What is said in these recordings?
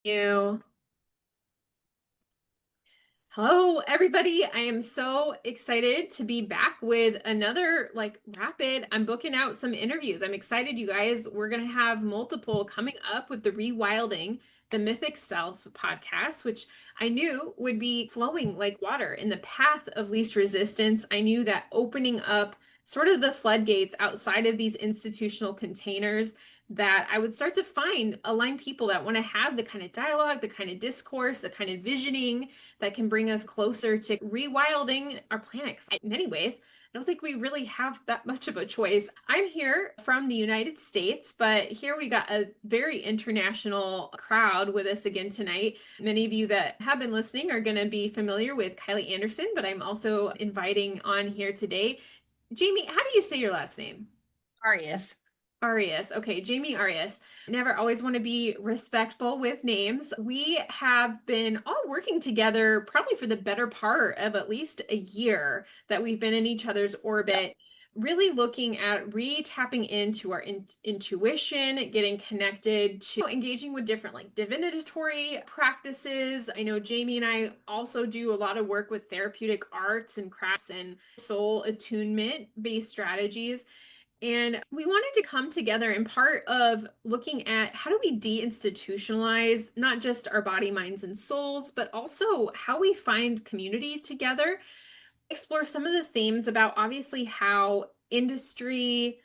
You. Hello, everybody. I am so excited to be back with another rapid. I'm booking out some interviews. I'm excited, you guys. We're going to have multiple coming up with the Rewilding the Mythic Self podcast, which I knew would be flowing like water in the path of least resistance. I knew that opening up sort of the floodgates outside of these institutional containers that I would start to find aligned people that want to have the kind of dialogue, the kind of discourse, the kind of visioning that can bring us closer to rewilding our planet. 'Cause in many ways, I don't think we really have that much of a choice. I'm here from the United States, but here we got a very international crowd with us again tonight. Many of you that have been listening are going to be familiar with Kylee Anderson, but I'm also inviting on here today. Jamie, how do you say your last name? Arias. Arias. Okay, Jamie Arias. Never always want to be respectful with names. We have been all working together probably for the better part of at least a year that we've been in each other's orbit, really looking at re-tapping into our intuition, getting connected to engaging with different divinatory practices. I know Jamie and I also do a lot of work with therapeutic arts and crafts and soul attunement based strategies. And we wanted to come together in part of looking at how do we deinstitutionalize not just our body, minds, and souls, but also how we find community together, explore some of the themes about obviously how industry,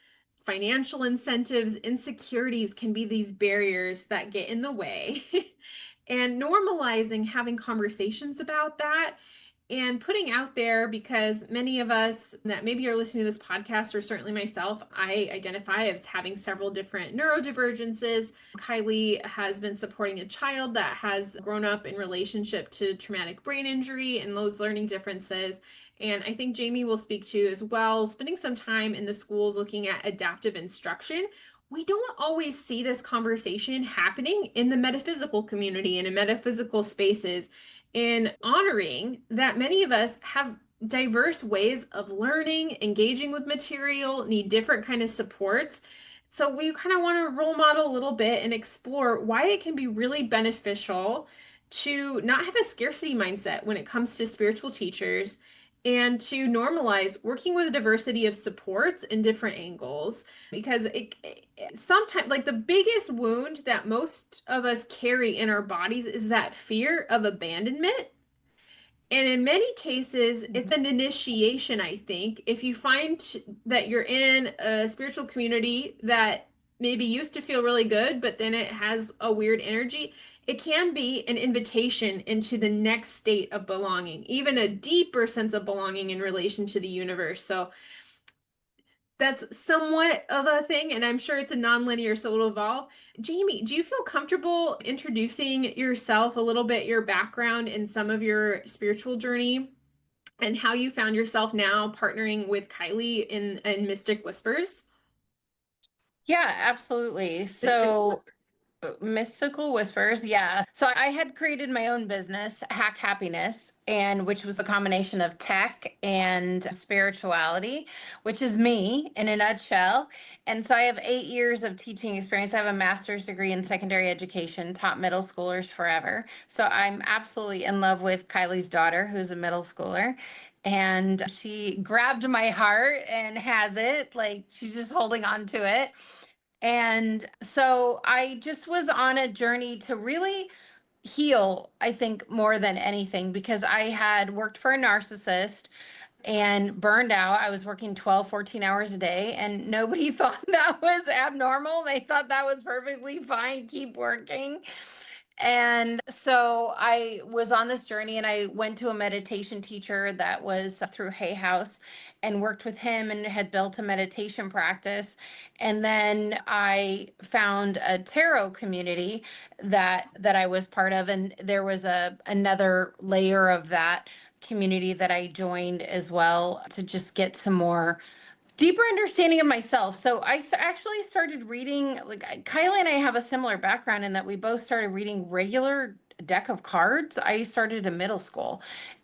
financial incentives, insecurities can be these barriers that get in the way, and normalizing having conversations about that and putting out there because many of us that maybe are listening to this podcast, or certainly myself, I identify as having several different neurodivergences. Kylee has been supporting a child that has grown up in relationship to traumatic brain injury and those learning differences. And I think Jamie will speak to as well, spending some time in the schools looking at adaptive instruction. We don't always see this conversation happening in the metaphysical community and in metaphysical spaces, in honoring that many of us have diverse ways of learning, engaging with material, need different kind of supports. So we kind of want to role model a little bit and explore why it can be really beneficial to not have a scarcity mindset when it comes to spiritual teachers and to normalize working with a diversity of supports in different angles because sometimes like the biggest wound that most of us carry in our bodies is that fear of abandonment. And in many cases, it's an initiation, I think. If you find that you're in a spiritual community that maybe used to feel really good, but then it has a weird energy, it can be an invitation into the next state of belonging, even a deeper sense of belonging in relation to the universe. So that's somewhat of a thing, and I'm sure it's a non-linear, so it'll evolve. Jamie, do you feel comfortable introducing yourself a little bit, your background in some of your spiritual journey, and how you found yourself now partnering with Kylee in Mystic Whispers? Yeah, absolutely. Mystical So, Whispers. Mystical Whispers, yeah. So, I had created my own business, Hack Happiness, and which was a combination of tech and spirituality, which is me in a nutshell. And so, I have 8 years of teaching experience. I have a master's degree in secondary education, taught middle schoolers forever. So, I'm absolutely in love with Kylie's daughter, who's a middle schooler. And she grabbed my heart and has it, like she's just holding on to it. And so I just was on a journey to really heal, I think, more than anything, because I had worked for a narcissist and burned out. I was working 12, 14 hours a day, and nobody thought that was abnormal. They thought that was perfectly fine. Keep working. And so I was on this journey and I went to a meditation teacher that was through Hay House and worked with him and had built a meditation practice. And then I found a tarot community that I was part of, and there was a another layer of that community that I joined as well to just get some more deeper understanding of myself. So actually started reading, Kylie and I have a similar background in that we both started reading regular deck of cards. I started in middle school.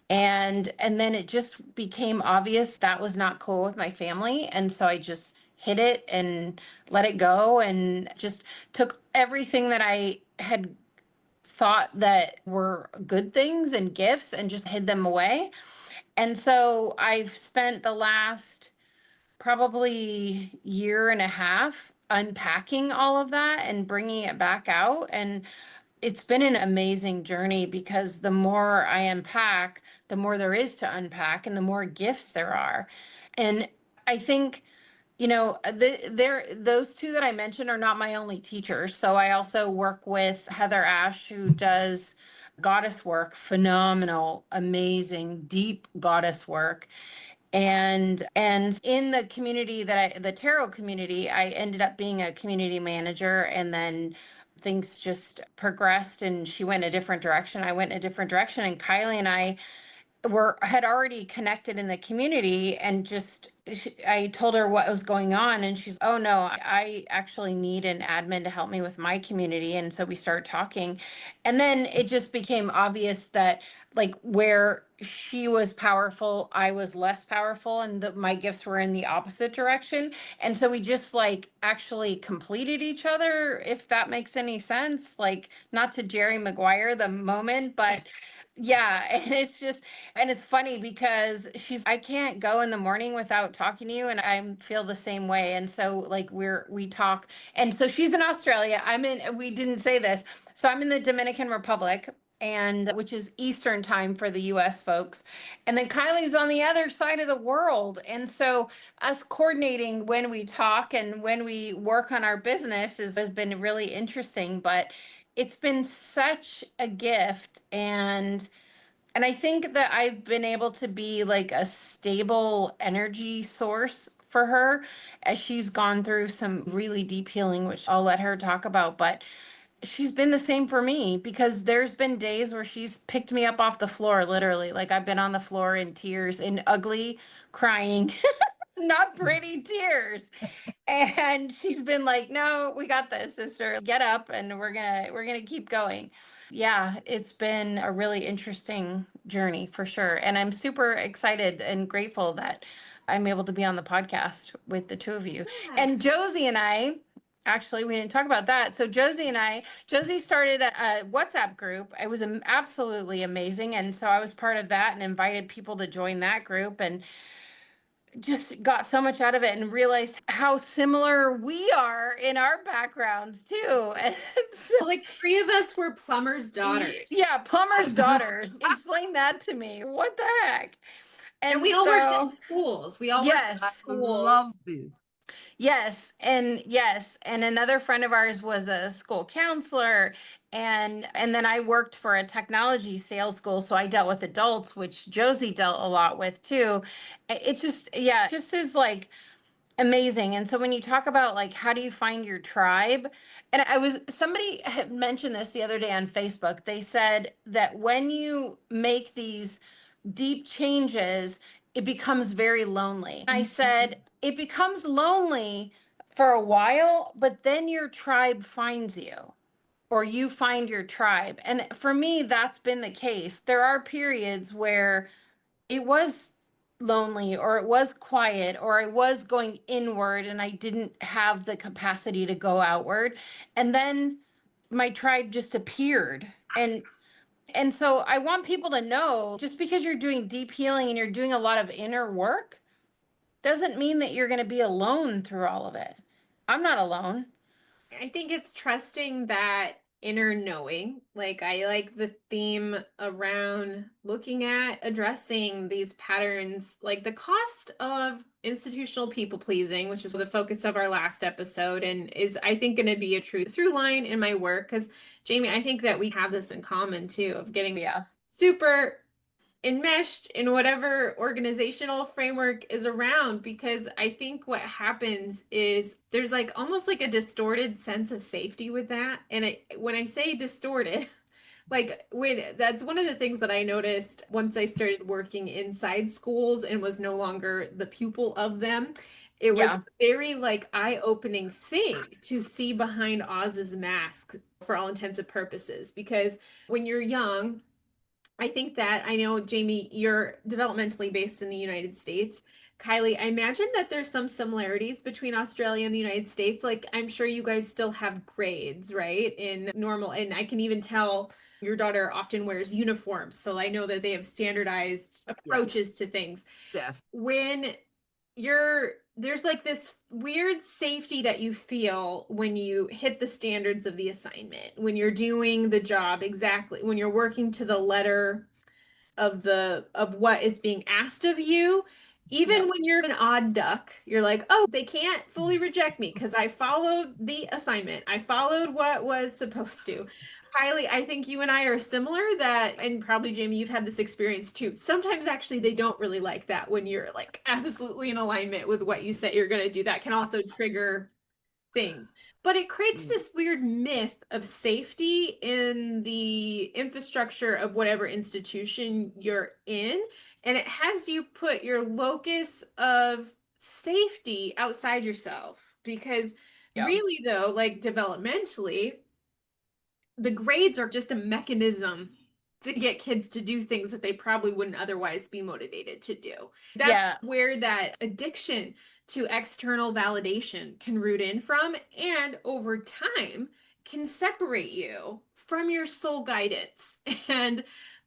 And then it just became obvious that was not cool with my family. And so I just hit it and let it go and just took everything that I had thought that were good things and gifts and just hid them away. And so I've spent the last probably year and a half unpacking all of that and bringing it back out. And it's been an amazing journey because the more I unpack, the more there is to unpack and the more gifts there are. And I think, those two that I mentioned are not my only teachers. So I also work with Heather Ash, who does goddess work, phenomenal, amazing, deep goddess work. And in the community the tarot community, I ended up being a community manager, and then things just progressed and she went a different direction. I went in a different direction, and Kylie and I had already connected in the community, and I told her what was going on, and she's, oh no, I actually need an admin to help me with my community. And so we started talking, and then it just became obvious that, like, where she was powerful, I was less powerful, and my gifts were in the opposite direction. And so we just, like, actually completed each other, if that makes any sense. Like, not to Jerry Maguire the moment, but yeah. And it's funny because I can't go in the morning without talking to you, and I feel the same way. And so, like, we talk. And so she's in Australia. We didn't say this. So I'm in the Dominican Republic, and which is Eastern time for the US folks. And then Kylie's on the other side of the world. And so us coordinating when we talk and when we work on our business has been really interesting, but it's been such a gift. And I think that I've been able to be like a stable energy source for her as she's gone through some really deep healing, which I'll let her talk about. But she's been the same for me, because there's been days where she's picked me up off the floor, literally. Like, I've been on the floor in tears, in ugly, crying, not pretty tears. And she's been like, no, we got this, sister. Get up, and we're gonna keep going. Yeah, it's been a really interesting journey for sure. And I'm super excited and grateful that I'm able to be on the podcast with the two of you. Yeah. And Josie and I, actually, we didn't talk about that. So Josie started a WhatsApp group. It was absolutely amazing. And so I was part of that and invited people to join that group, and just got so much out of it and realized how similar we are in our backgrounds too. And Well, like, three of us were plumbers' daughters. yeah, plumber's daughters. Explain that to me. What the heck? And And we all worked in so, schools. We all worked in yes, schools. Love this. yes. And another friend of ours was a school counselor. And then I worked for a technology sales school. So I dealt with adults, which Josie dealt a lot with too. It just, yeah, it just is like amazing. And so when you talk about, like, how do you find your tribe? And somebody had mentioned this the other day on Facebook. They said that when you make these deep changes, it becomes very lonely. I said, it becomes lonely for a while, but then your tribe finds you, or you find your tribe. And for me, that's been the case. There are periods where it was lonely, or it was quiet, or I was going inward and I didn't have the capacity to go outward. And then my tribe just appeared. And so I want people to know, just because you're doing deep healing and you're doing a lot of inner work doesn't mean that you're going to be alone through all of it. I'm not alone. I think it's trusting that inner knowing. Like, I like the theme around looking at addressing these patterns, like the cost of institutional people pleasing, which is the focus of our last episode, and is, I think, going to be a true through line in my work. Because, Jamie, I think that we have this in common too, of getting Yeah. super enmeshed in whatever organizational framework is around, because I think what happens is there's like almost like a distorted sense of safety with that. And when I say distorted, like, that's one of the things that I noticed once I started working inside schools and was no longer the pupil of them. It was Yeah. a very, like, eye-opening thing to see behind Oz's mask for all intents and purposes, because when you're young, I think that, I know, Jamie, you're developmentally based in the United States. Kylee, I imagine that there's some similarities between Australia and the United States. Like, I'm sure you guys still have grades, right? In normal, and I can even tell Your daughter often wears uniforms, so I know that they have standardized Yeah. approaches to things. Def. When there's like this weird safety that you feel when you hit the standards of the assignment, when you're doing the job exactly, when you're working to the letter of what is being asked of you. Even Yep. when you're an odd duck, you're like, oh, they can't fully reject me because I followed the assignment. I followed what was supposed to. Kylee, I think you and I are similar that, and probably Jamie, you've had this experience too. Sometimes actually they don't really like that when you're like absolutely in alignment with what you said you're going to do. That can also trigger things. But it creates Mm. this weird myth of safety in the infrastructure of whatever institution you're in. And it has you put your locus of safety outside yourself. Because Yeah. really, though, like developmentally, the grades are just a mechanism to get kids to do things that they probably wouldn't otherwise be motivated to do. That's Yeah. where that addiction to external validation can root in from, and over time can separate you from your soul guidance. And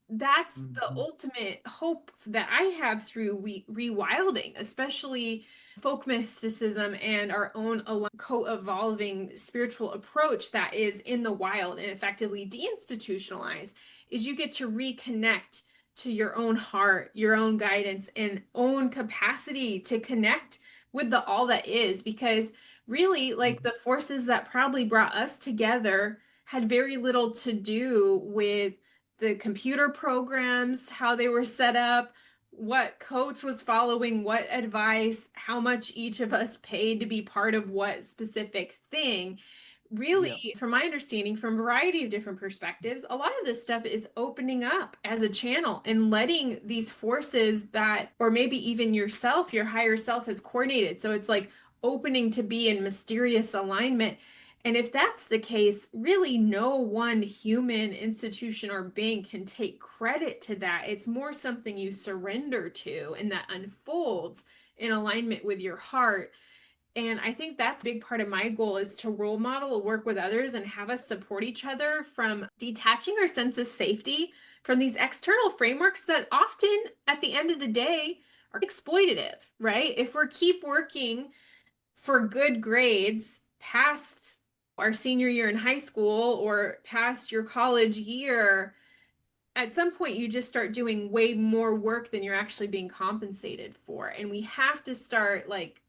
that's the Mhm. ultimate hope that I have through rewilding, especially folk mysticism and our own co-evolving spiritual approach that is in the wild and effectively deinstitutionalized, is you get to reconnect to your own heart, your own guidance, and own capacity to connect with the all that is. Because really, like Mhm. the forces that probably brought us together had very little to do with the computer programs, how they were set up, what coach was following what advice, how much each of us paid to be part of what specific thing. Yep. Really, from my understanding, from a variety of different perspectives, a lot of this stuff is opening up as a channel and letting these forces that, or maybe even yourself, your higher self has coordinated. So it's like opening to be in mysterious alignment. And if that's the case, really no one human institution or being can take credit to that. It's more something you surrender to and that unfolds in alignment with your heart. And I think that's a big part of my goal, is to role model, work with others, and have us support each other from detaching our sense of safety from these external frameworks that often, at the end of the day, are exploitative, right? If we keep working for good grades past our senior year in high school or past your college year, at some point you just start doing way more work than you're actually being compensated for. And we have to start like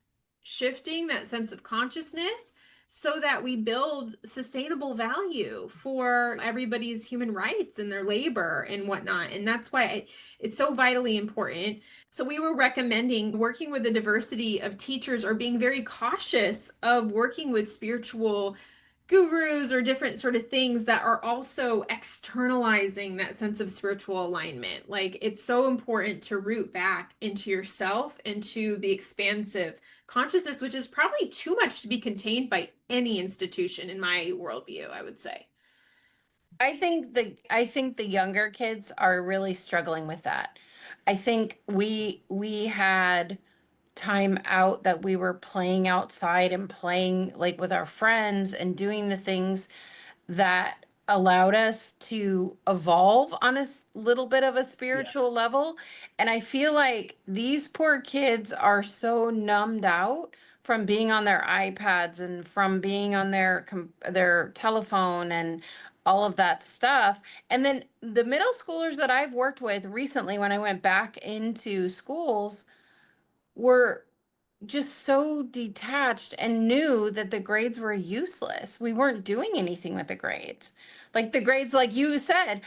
shifting that sense of consciousness so that we build sustainable value for everybody's human rights and their labor and whatnot. And that's why it's so vitally important. So we were recommending working with a diversity of teachers, or being very cautious of working with spiritual gurus or different sort of things that are also externalizing that sense of spiritual alignment. Like it's so important to root back into yourself, into the expansive consciousness, which is probably too much to be contained by any institution in my worldview, I would say. I think the younger kids are really struggling with that. I think we had time out that we were playing outside and playing like with our friends and doing the things that allowed us to evolve on a little bit of a Yeah. spiritual level. And I feel like these poor kids are so numbed out from being on their iPads and from being on their telephone and all of that stuff. And then the middle schoolers that I've worked with recently, when I went back into schools, were just so detached and knew that the grades were useless. We weren't doing anything with the grades. Like the grades, like you said,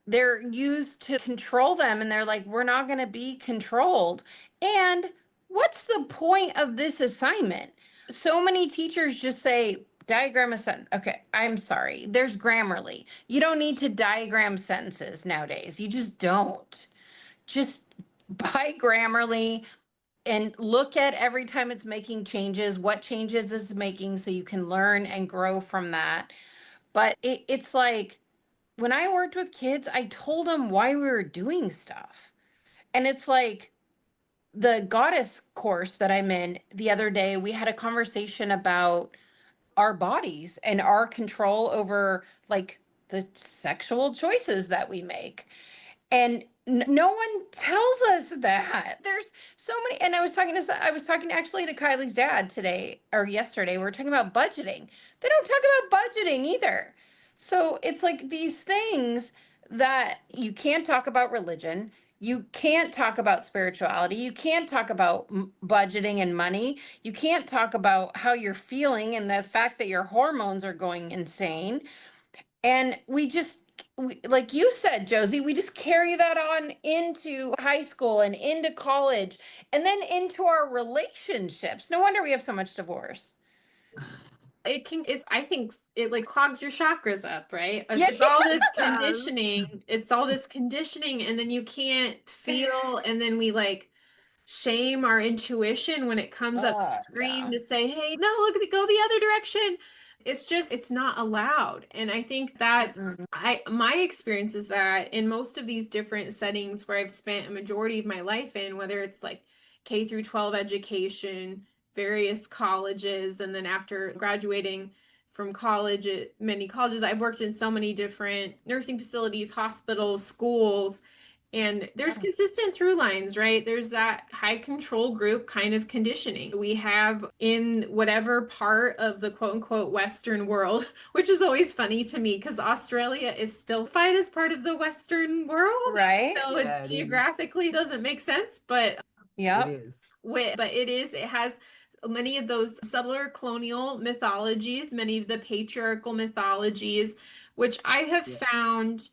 they're used to control them, and they're like, we're not going to be controlled. And what's the point of this assignment? So many teachers just say, diagram a sentence. Okay, I'm sorry. There's Grammarly. You don't need to diagram sentences nowadays. You just don't. Just buy Grammarly and look at every time it's making changes, what changes it's making, so you can learn and grow from that. But it's like when I worked with kids, I told them why we were doing stuff. And it's like the goddess course that I'm in the other day, we had a conversation about our bodies and our control over like the sexual choices that we make. And no one tells us that. There's so many. And I was talking actually to Kylie's dad today or yesterday. We were talking about budgeting. They don't talk about budgeting either. So it's like these things that you can't talk about religion. You can't talk about spirituality. You can't talk about budgeting and money. You can't talk about how you're feeling and the fact that your hormones are going insane. And like you said, Josie, we just carry that on into high school and into college and then into our relationships. No wonder we have so much divorce. I think it like clogs your chakras up, right? Yeah, It's all this yes. conditioning. It's all this conditioning, and then you can't feel, and then we like shame our intuition when it comes up to scream Yeah. to say, hey, no, look, go the other direction. It's just, it's not allowed. And I think Mm-mm. my experience is that in most of these different settings where I've spent a majority of my life in, whether it's like K through 12 education, various colleges, and then after graduating from college at many colleges, I've worked in so many different nursing facilities, hospitals, schools, and there's Yeah. consistent through lines, right? There's that high control group kind of conditioning we have in whatever part of the quote unquote Western world, which is always funny to me because Australia is still fine as part of the Western world. Right? So it Yeah, it is. geographically doesn't make sense, but It Yep. is. it has many of those subtler colonial mythologies, many of the patriarchal mythologies, which I have Yeah. found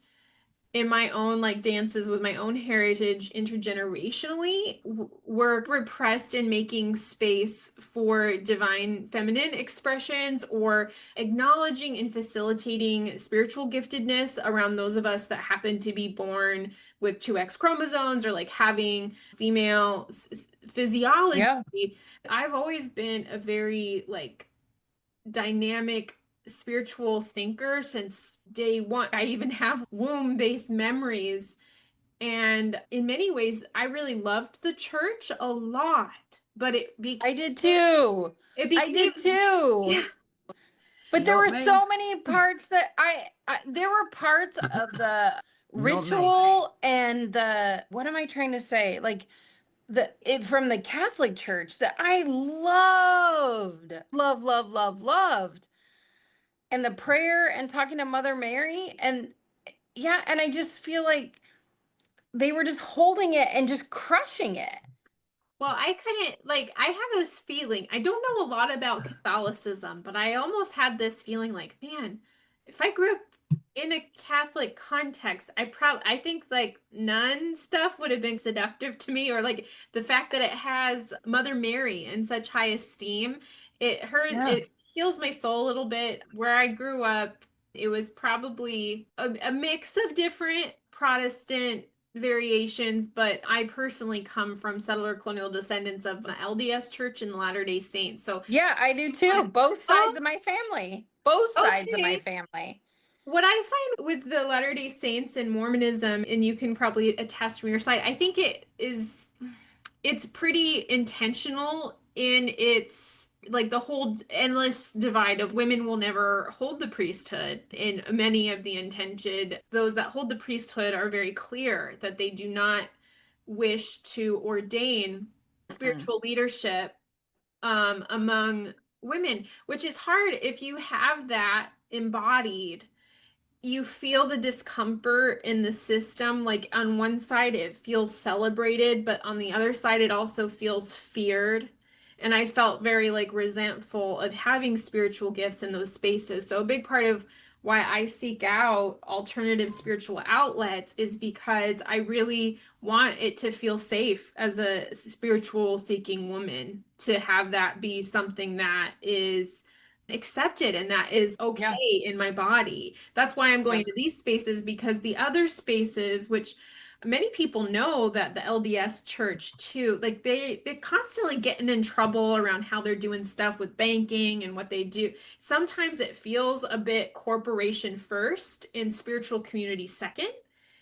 in my own like dances with my own heritage intergenerationally were repressed in making space for divine feminine expressions or acknowledging and facilitating spiritual giftedness around those of us that happen to be born with two X chromosomes or like having female physiology. Yeah. I've always been a very like dynamic spiritual thinker since day one. I even have womb-based memories. And in many ways, I really loved the church a lot, but I did too. it I became did too. yeah. But there Not were me. so many parts that there were parts of the Not me. ritual and the, what am I trying to say? Like from the Catholic Church that I loved, loved. And the prayer and talking to Mother Mary. And yeah, and I just feel like they were just holding it and just crushing it. Well, I couldn't like I have this feeling. I don't know a lot about Catholicism, but I almost had this feeling like, man, if I grew up in a Catholic context, I think like nun stuff would have been seductive to me, or like the fact that it has Mother Mary in such high esteem. Yeah. It heals my soul a little bit. Where I grew up, it was probably a mix of different Protestant variations, but I personally come from settler colonial descendants of an LDS church in the Latter-day Saints. So, Yeah, I do too. Both oh, sides of my family. Both sides of my okay. family. What I find with the Latter-day Saints and Mormonism, and you can probably attest from your side, I think it's pretty intentional in its like the whole endless divide of women will never hold the priesthood. In many of the intended, those that hold the priesthood are very clear that they do not wish to ordain Mm. spiritual leadership among women, which is hard if you have that embodied. You feel the discomfort in the system. Like on one side, it feels celebrated, but on the other side, it also feels feared. And I felt very like resentful of having spiritual gifts in those spaces. So a big part of why I seek out alternative spiritual outlets is because I really want it to feel safe as a spiritual seeking woman to have that be something that is accepted and that is Yeah. okay in my body. That's why I'm going Yes. to these spaces because the other spaces, which many people know that the LDS church too, like they constantly getting in trouble around how they're doing stuff with banking and what they do. Sometimes it feels a bit corporation first and spiritual community second.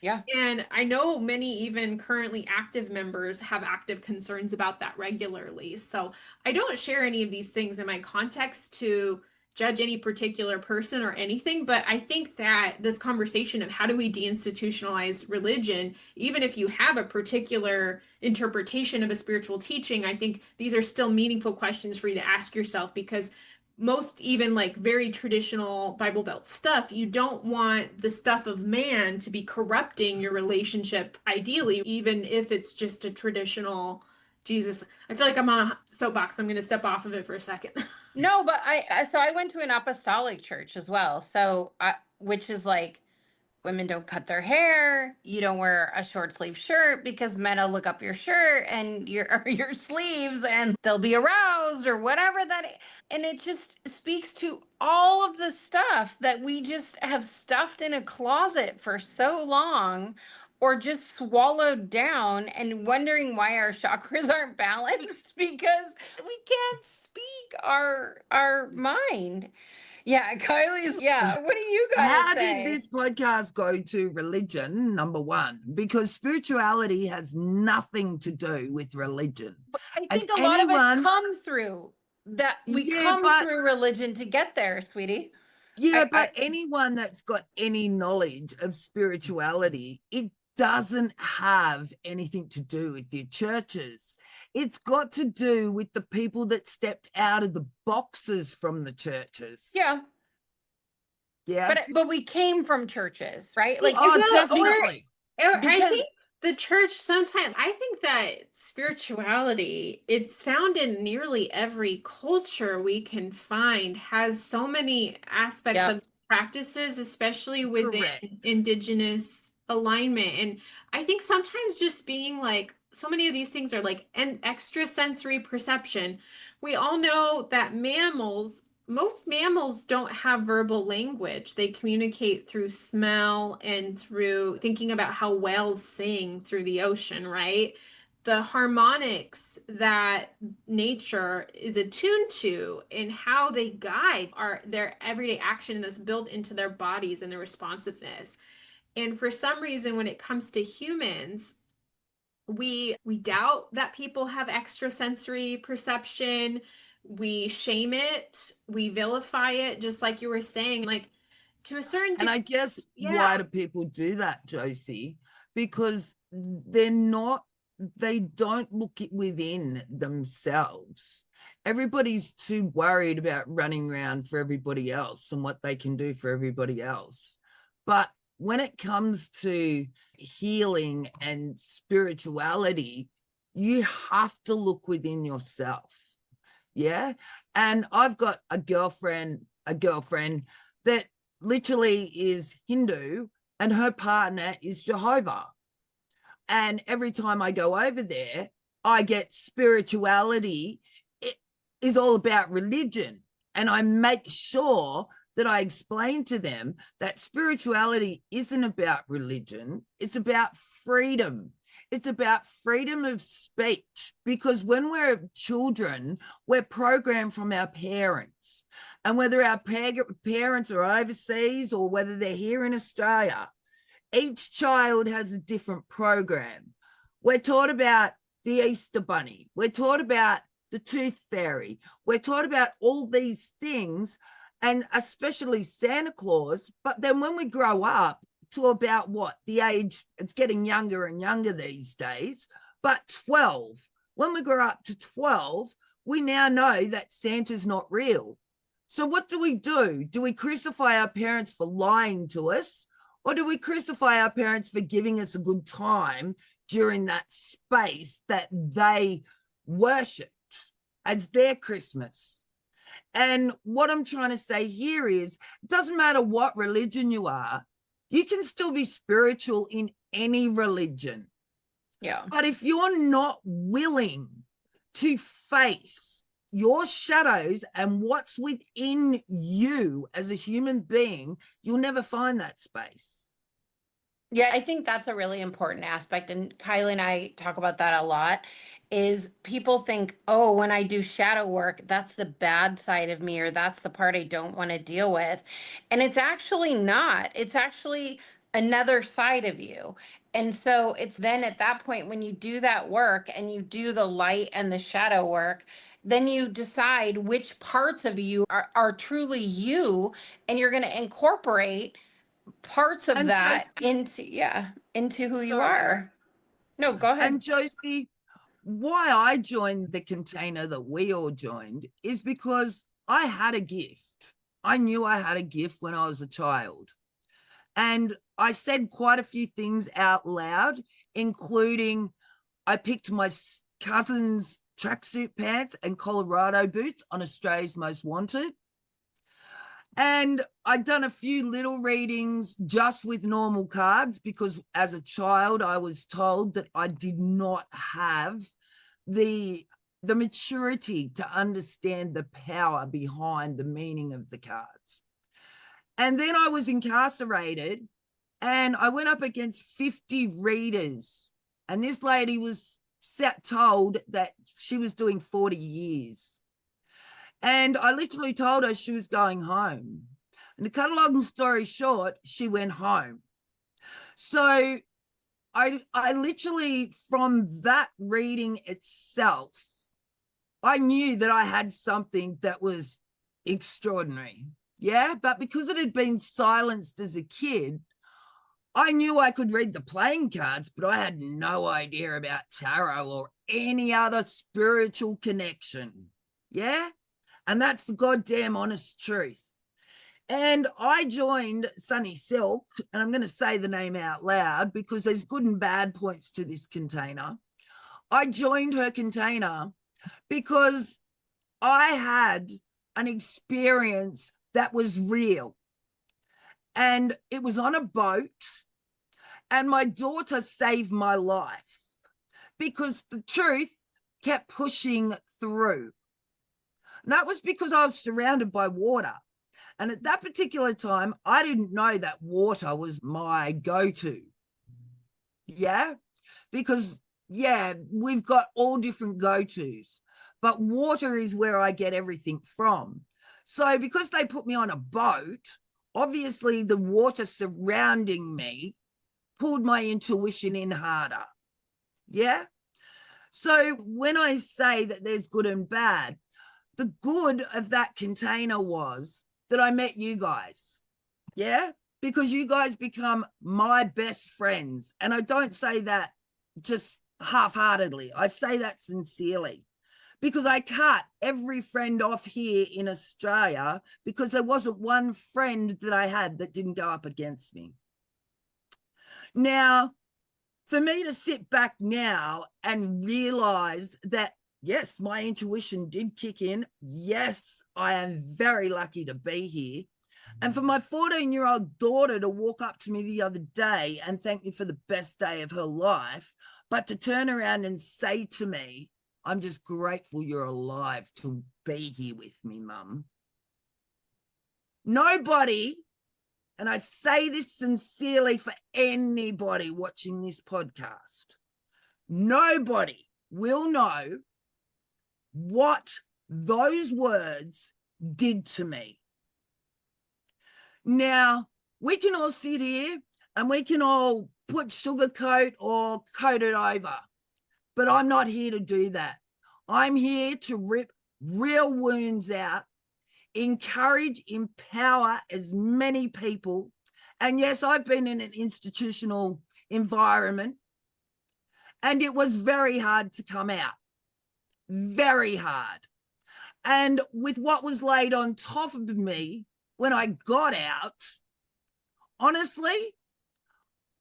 Yeah. And I know many even currently active members have active concerns about that regularly. So I don't share any of these things in my context to judge any particular person or anything, but I think that this conversation of how do we deinstitutionalize religion, even if you have a particular interpretation of a spiritual teaching, I think these are still meaningful questions for you to ask yourself because most even like very traditional Bible Belt stuff, you don't want the stuff of man to be corrupting your relationship ideally, even if it's just a traditional Jesus. I feel like I'm on a soapbox. I'm going to step off of it for a second. No, but so I went to an apostolic church as well. So which is like women don't cut their hair, you don't wear a short sleeve shirt because men will look up your shirt and your or your sleeves and they'll be aroused or whatever and it just speaks to all of the stuff that we just have stuffed in a closet for so long or just swallowed down and wondering why our chakras aren't balanced because we can't speak our mind. Yeah, Kylie's, yeah. What do you got to How did say? this podcast go to religion? Number one, because spirituality has nothing to do with religion. I And think a lot of us anyone, come through that. We yeah, come but through religion to get there, sweetie. yeah, I but anyone that's got any knowledge of spirituality, it doesn't have anything to do with your churches. It's got to do with the people that stepped out of the boxes from the churches. yeah, Yeah. but we came from churches, right? Like, Oh, Well, definitely. or I because think the church sometimes, I think that spirituality, it's found in nearly every culture we can find, has so many aspects yeah, of practices, especially within Correct. indigenous alignment. And I think sometimes just being like, so many of these things are like an extra sensory perception. We all know that most mammals don't have verbal language. They communicate through smell and through thinking about how whales sing through the ocean, right? The harmonics that nature is attuned to and how they guide their everyday action that's built into their bodies and their responsiveness. And for some reason, when it comes to humans, we doubt that people have extrasensory perception. We shame it, we vilify it, just like you were saying, like to a certain And degree. I guess Yeah. why do people do that, Josie? Because they're not, they don't look within themselves. Everybody's too worried about running around for everybody else and what they can do for everybody else. But when it comes to healing and spirituality, you have to look within yourself. Yeah. And I've got a girlfriend that literally is Hindu and her partner is Jehovah. And every time I go over there, I get spirituality. It is all about religion. And I make sure that I explain to them that spirituality isn't about religion, it's about freedom. It's about freedom of speech because when we're children, we're programmed from our parents. And whether our parents are overseas or whether they're here in Australia, each child has a different program. We're taught about the Easter Bunny. We're taught about the Tooth Fairy. We're taught about all these things, and especially Santa Claus. But then when we grow up to about what the age, it's getting younger and younger these days, but 12, when we grow up to 12, we now know that Santa's not real. So what do we do? Do we crucify our parents for lying to us? Or do we crucify our parents for giving us a good time during that space that they worshipped as their Christmas? And what I'm trying to say here is it doesn't matter what religion you are, you can still be spiritual in any religion. yeah. But if you're not willing to face your shadows and what's within you as a human being, you'll never find that space. Yeah, I think that's a really important aspect. And Kylie and I talk about that a lot. Is people think, oh, when I do shadow work, that's the bad side of me, or that's the part I don't want to deal with. And it's actually not. It's actually another side of you. And so it's then at that point when you do that work and you do the light and the shadow work, then you decide which parts of you are truly you, and you're going to incorporate parts of And that Josie, into who you sorry. are. No, go ahead. And Josie, why I joined the container that we all joined is because I had a gift. I knew I had a gift when I was a child. And I said quite a few things out loud, including I picked my cousin's tracksuit pants and Colorado boots on Australia's Most Wanted. And I'd done a few little readings just with normal cards because as a child, I was told that I did not have the maturity to understand the power behind the meaning of the cards. And then I was incarcerated and I went up against 50 readers. And this lady was told that she was doing 40 years. And I literally told her she was going home. And to cut a long story short, she went home. So I literally, from that reading itself, I knew that I had something that was extraordinary. Yeah. But because it had been silenced as a kid, I knew I could read the playing cards, but I had no idea about tarot or any other spiritual connection. Yeah. And that's the goddamn honest truth. And I joined Sunny Silk, and I'm going to say the name out loud because there's good and bad points to this container. I joined her container because I had an experience that was real. And it was on a boat, and my daughter saved my life because the truth kept pushing through. And that was because I was surrounded by water. And at that particular time, I didn't know that water was my go-to. Yeah. Because, yeah, we've got all different go-tos, but water is where I get everything from. So because they put me on a boat, obviously the water surrounding me pulled my intuition in harder. Yeah. So when I say that there's good and bad, the good of that container was that I met you guys. Yeah. Because you guys become my best friends. And I don't say that just half-heartedly. I say that sincerely because I cut every friend off here in Australia because there wasn't one friend that I had that didn't go up against me. Now, for me to sit back now and realize that, yes, my intuition did kick in. Yes, I am very lucky to be here. And for my 14-year-old daughter to walk up to me the other day and thank me for the best day of her life, but to turn around and say to me, I'm just grateful you're alive to be here with me, Mum. Nobody, and I say this sincerely for anybody watching this podcast, nobody will know what those words did to me. Now, we can all sit here and we can all put sugarcoat or coat it over, but I'm not here to do that. I'm here to rip real wounds out, encourage, empower as many people. And yes, I've been in an institutional environment and it was very hard to come out. Very hard. And with what was laid on top of me when I got out, honestly,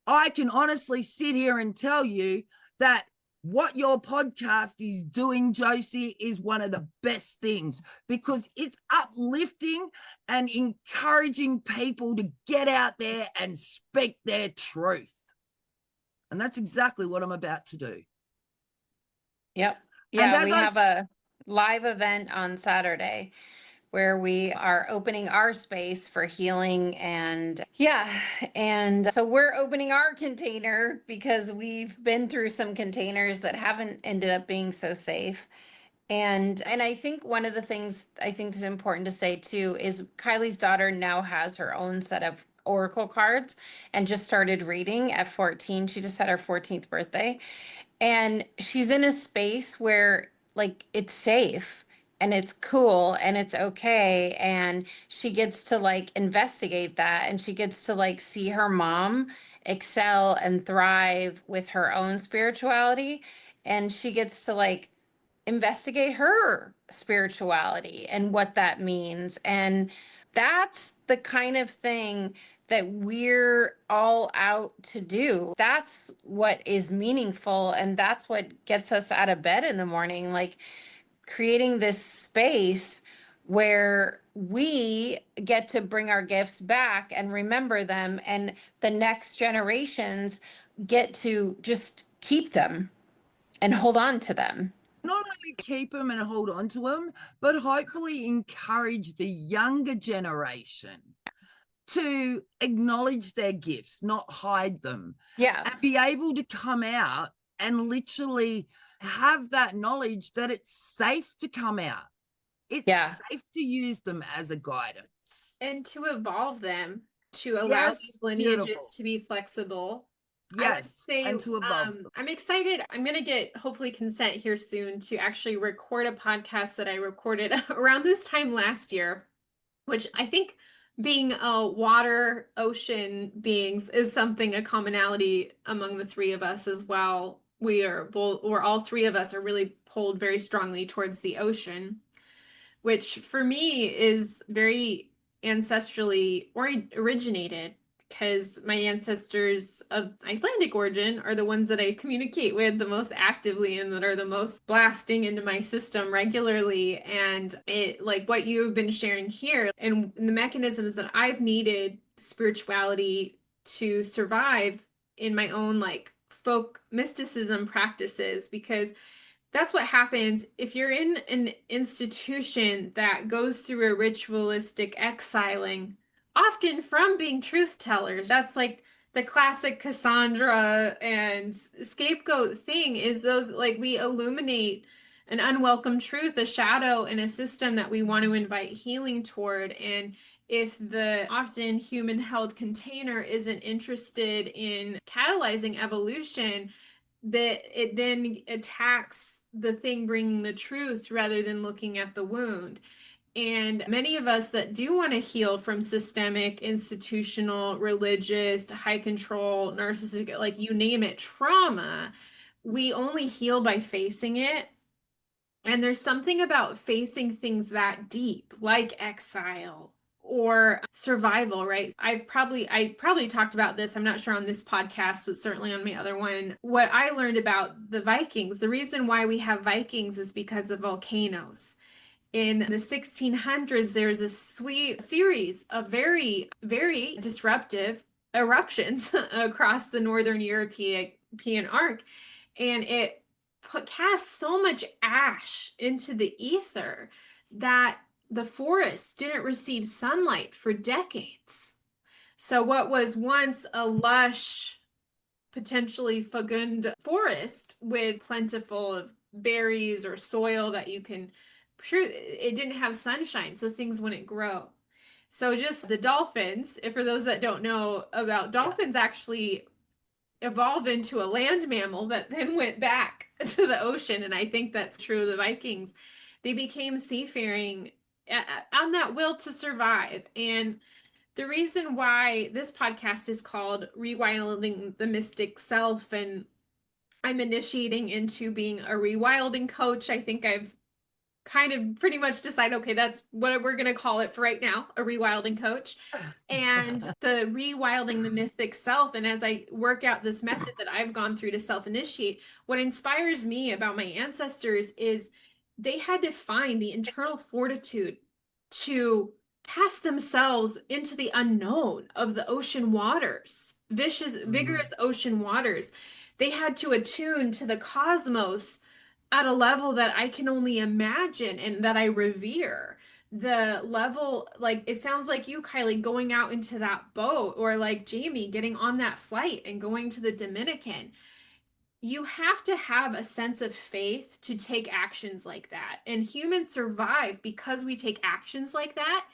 I can honestly sit here and tell you that what your podcast is doing, Josie, is one of the best things because it's uplifting and encouraging people to get out there and speak their truth. And that's exactly what I'm about to do. Yep. Yeah, we have a live event on Saturday where we are opening our space for healing and so we're opening our container because we've been through some containers that haven't ended up being so safe. And I think one of the things I think is important to say too is Kylie's daughter now has her own set of oracle cards and just started reading at 14. She just had her 14th birthday. And she's in a space where like it's safe and it's cool and it's okay. And she gets to like investigate that, and she gets to like see her mom excel and thrive with her own spirituality. And she gets to like investigate her spirituality and what that means. And that's the kind of thing that we're all out to do. That's what is meaningful. And that's what gets us out of bed in the morning, like creating this space where we get to bring our gifts back and remember them. And the next generations get to just keep them and hold on to them. Not only keep them and hold on to them, but hopefully encourage the younger generation to acknowledge their gifts, not hide them. Yeah. And be able to come out and literally have that knowledge that it's safe to come out. It's safe to use them as a guidance. And to evolve them, to allow these lineages to be flexible. Yes, and to evolve them. I'm excited. I'm going to get hopefully consent here soon to actually record a podcast that I recorded around this time last year, which I think, being a water ocean beings, is something, a commonality among the three of us as well. We're all three of us are really pulled very strongly towards the ocean, which for me is very ancestrally originated, because my ancestors of Icelandic origin are the ones that I communicate with the most actively and that are the most blasting into my system regularly. And it, like what you've been sharing here, and the mechanisms that I've needed spirituality to survive in my own like folk mysticism practices, because that's what happens if you're in an institution that goes through a ritualistic exiling, often from being truth tellers. That's like the classic Cassandra and scapegoat thing, is those, like, we illuminate an unwelcome truth, a shadow in a system that we want to invite healing toward. And if the often human held container isn't interested in catalyzing evolution, that it then attacks the thing bringing the truth rather than looking at the wound. And many of us that do want to heal from systemic, institutional, religious, high control, narcissistic, like you name it, trauma, we only heal by facing it. And there's something about facing things that deep, like exile or survival, right? I probably talked about this, I'm not sure on this podcast, but certainly on my other one. What I learned about the Vikings, the reason why we have Vikings is because of volcanoes. In the 1600s, there's a sweet series of very, very disruptive eruptions across the northern European arc, and it cast so much ash into the ether that the forests didn't receive sunlight for decades. So what was once a lush, potentially fecund forest with plentiful of berries or soil that you can, sure, it didn't have sunshine, so things wouldn't grow. So just the dolphins, if for those that don't know about dolphins, actually evolved into a land mammal that then went back to the ocean. And I think that's true of the Vikings. They became seafaring on that will to survive. And the reason why this podcast is called Rewilding the Mystic Self, and I'm initiating into being a rewilding coach. I think I've kind of pretty much decided, okay, that's what we're going to call it for right now, a rewilding coach. And the rewilding the mythic self. And as I work out this method that I've gone through to self-initiate, what inspires me about my ancestors is they had to find the internal fortitude to cast themselves into the unknown of the ocean waters, vigorous ocean waters. They had to attune to the cosmos at a level that I can only imagine and that I revere. The level, like, it sounds like you, Kylee, going out into that boat, or like Jamie getting on that flight and going to the Dominican. You have to have a sense of faith to take actions like that. And humans survive because we take actions like that.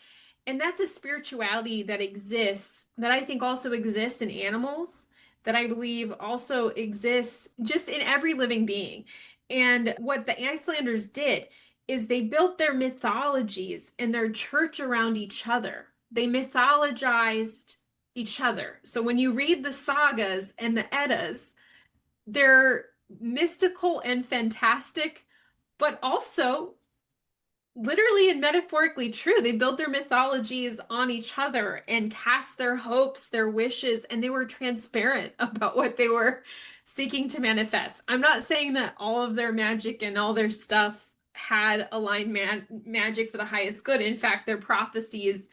And that's a spirituality that exists, that I think also exists in animals, that I believe also exists just in every living being. And what the Icelanders did is they built their mythologies and their church around each other. They mythologized each other. So when you read the sagas and the Eddas, they're mystical and fantastic, but also literally and metaphorically true. They built their mythologies on each other and cast their hopes, their wishes, and they were transparent about what they were seeking to manifest. I'm not saying that all of their magic and all their stuff had aligned magic for the highest good. In fact, their prophecies,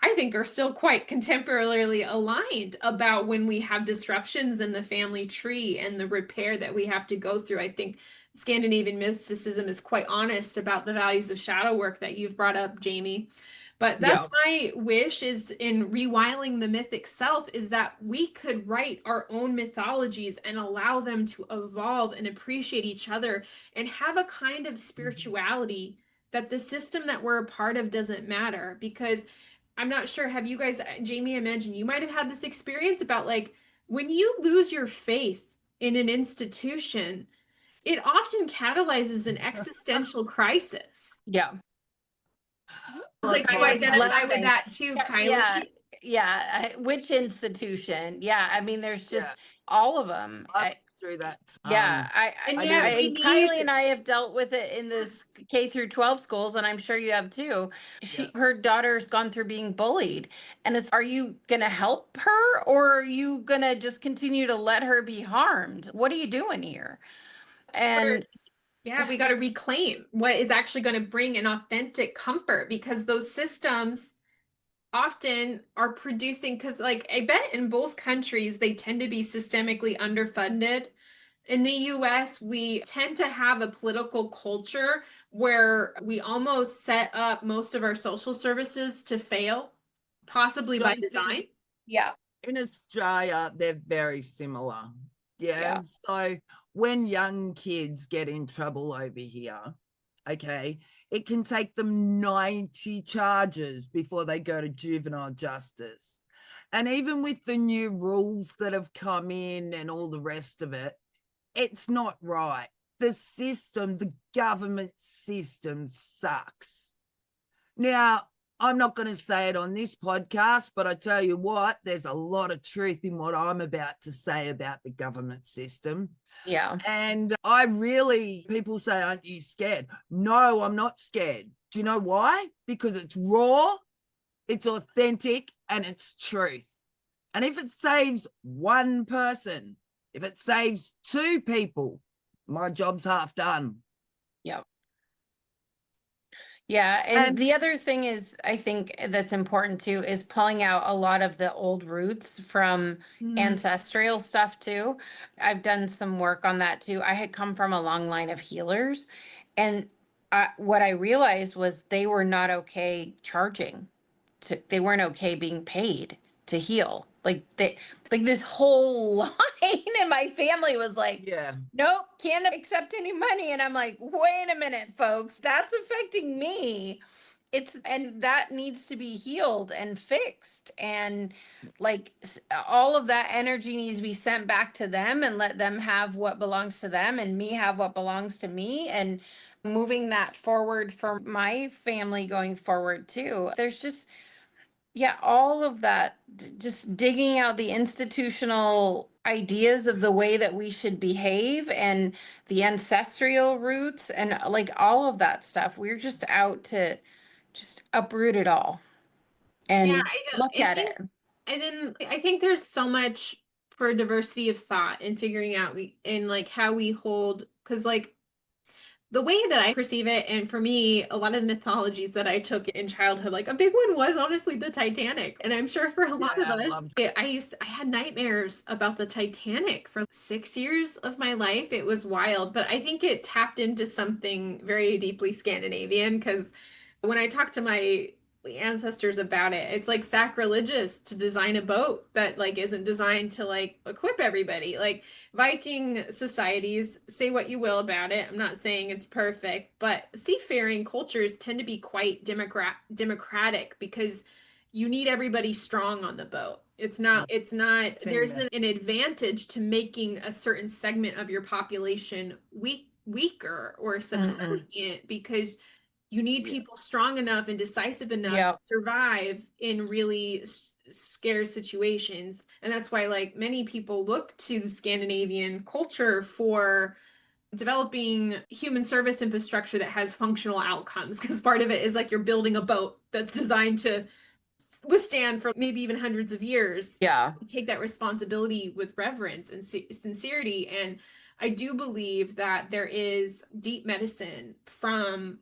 I think, are still quite contemporarily aligned about when we have disruptions in the family tree and the repair that we have to go through. I think Scandinavian mysticism is quite honest about the values of shadow work that you've brought up, Jamie. But that's Yeah. my wish is in Rewilding the Mythic Self is that we could write our own mythologies and allow them to evolve and appreciate each other and have a kind of spirituality that the system that we're a part of doesn't matter. Because I'm not sure, have you guys, Jamie, I imagine you might have had this experience about like when you lose your faith in an institution, it often catalyzes an existential crisis. Yeah. Like you Mine identify with Laughing. that too, Yeah, Kylie. which institution? Yeah, I mean, there's just Yeah. all of them. I've been through that. Yeah, And I yet do. we and Kylie need, and I have dealt with it in this K through 12 schools, and I'm sure you have too. Yeah. Her daughter's gone through being bullied, and it's, are you gonna help her, or are you gonna just continue to let her be harmed? What are you doing here? we're, And yeah, we got to reclaim what is actually going to bring an authentic comfort because those systems often are producing, because like I bet in both countries, they tend to be systemically underfunded. In the US, we tend to have a political culture where we almost set up most of our social services to fail, possibly by design. yeah, In Australia, they're very similar. Yeah. yeah, So when young kids get in trouble over here, okay, it can take them 90 charges before they go to juvenile justice. And even with the new rules that have come in and all the rest of it, it's not right. The system, the government system sucks. Now, I'm not going to say it on this podcast, but I tell you what, there's a lot of truth in what I'm about to say about the government system. yeah, And I really, people say, aren't you scared? No, I'm not scared. Do you know why? Because it's raw, it's authentic, and it's truth. And if it saves one person, if it saves two people, my job's half done. yeah. Yeah, and the other thing is, I think that's important too, is pulling out a lot of the old roots from ancestral stuff too. I've done some work on that too. I had come from a long line of healers, and what I realized was they were not okay charging. They weren't okay being paid to heal. Like this whole line in my family was like, Yeah. nope, can't accept any money. And I'm like, wait a minute, folks, that's affecting me. And that needs to be healed and fixed. And like all of that energy needs to be sent back to them and let them have what belongs to them and me have what belongs to me. And moving that forward for my family going forward too. There's just, yeah, all of that, just digging out the institutional ideas of the way that we should behave and the ancestral roots and like all of that stuff. We're just out to just uproot it all Yeah, and I know. look I at think, it. and then I think there's so much for diversity of thought and figuring out and like how we hold, because like the way that I perceive it, and for me, a lot of the mythologies that I took in childhood, like a big one was honestly the Titanic. And I'm sure for a lot of Yeah, us, I had nightmares about the Titanic for 6 years of my life. It was wild, but I think it tapped into something very deeply Scandinavian because when I talk to my ancestors about it. It's like sacrilegious to design a boat that like isn't designed to like equip everybody. Like Viking societies, say what you will about it. I'm not saying it's perfect, but seafaring cultures tend to be quite democratic because you need everybody strong on the boat. There's an advantage to making a certain segment of your population weaker or subservient because you need people strong enough and decisive enough to survive in really scarce situations. And that's why like many people look to Scandinavian culture for developing human service infrastructure that has functional outcomes, because part of it is like you're building a boat that's designed to withstand for maybe even hundreds of years. Yeah. Take that responsibility with reverence and sincerity. And I do believe that there is deep medicine from